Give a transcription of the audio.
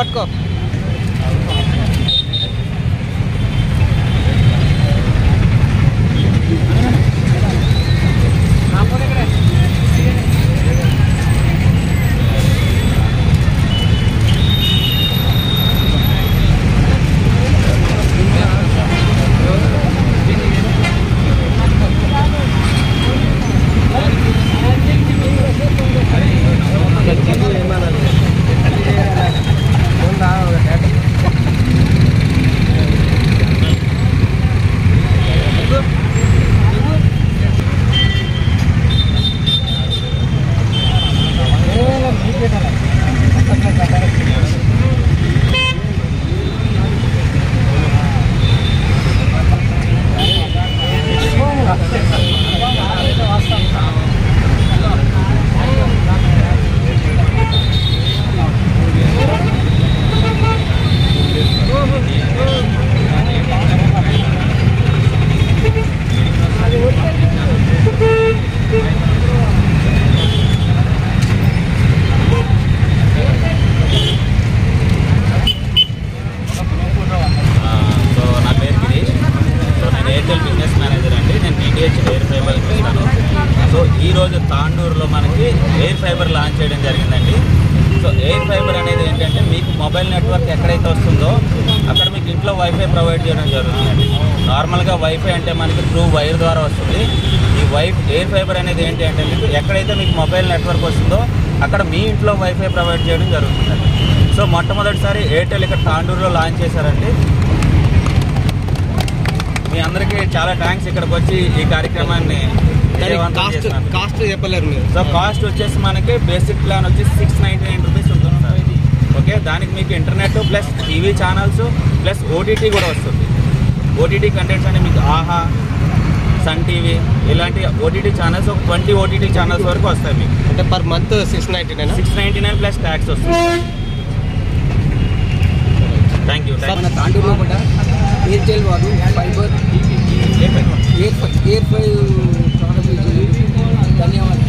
పట్టుకో ఈరోజు తాండూరులో మనకి ఎయిర్ ఫైబర్ లాంచ్ చేయడం జరిగిందండి. సో ఎయిర్ ఫైబర్ అనేది ఏంటంటే మీకు మొబైల్ నెట్వర్క్ ఎక్కడైతే వస్తుందో అక్కడ మీకు ఇంట్లో వైఫై ప్రొవైడ్ చేయడం జరుగుతుందండి. నార్మల్గా వైఫై అంటే మనకి త్రూ వైర్ ద్వారా వస్తుంది. ఈ ఎయిర్ ఫైబర్ అనేది ఏంటి అంటే మీకు ఎక్కడైతే మీకు మొబైల్ నెట్వర్క్ వస్తుందో అక్కడ మీ ఇంట్లో వైఫై ప్రొవైడ్ చేయడం జరుగుతుందండి. సో మొట్టమొదటిసారి ఎయిర్టెల్ ఇక్కడ తాండూరులో లాంచ్ చేశారండి. మీ అందరికీ చాలా థ్యాంక్స్ ఇక్కడికి వచ్చి ఈ కార్యక్రమాన్ని కాస్ట్ చెప్పలేరు మీరు. సో కాస్ట్ వచ్చేసి మనకి బేసిక్ ప్లాన్ వచ్చి 699 రూపీస్ ఉంటుంది సార్. ఓకే, దానికి మీకు internet plus TV channels plus OTT కూడా వస్తుంది. ఓటీటీ కంటెంట్స్ అంటే మీకు ఆహా, సన్ టీవీ ఇలాంటి ఓటీటీ ఛానల్స్ ఒక 20 ఓటీటీ ఛానల్స్ వరకు వస్తాయి మీకు. అంటే పర్ మంత్ 699 ప్లస్ ట్యాక్స్ వస్తుంది. Thank you. మన తాండూరులో కూడా ఎయిర్టెల్ వారు ఫైబర్ ఎయిర్ ఫైవ్ ధన్యవాదాలు.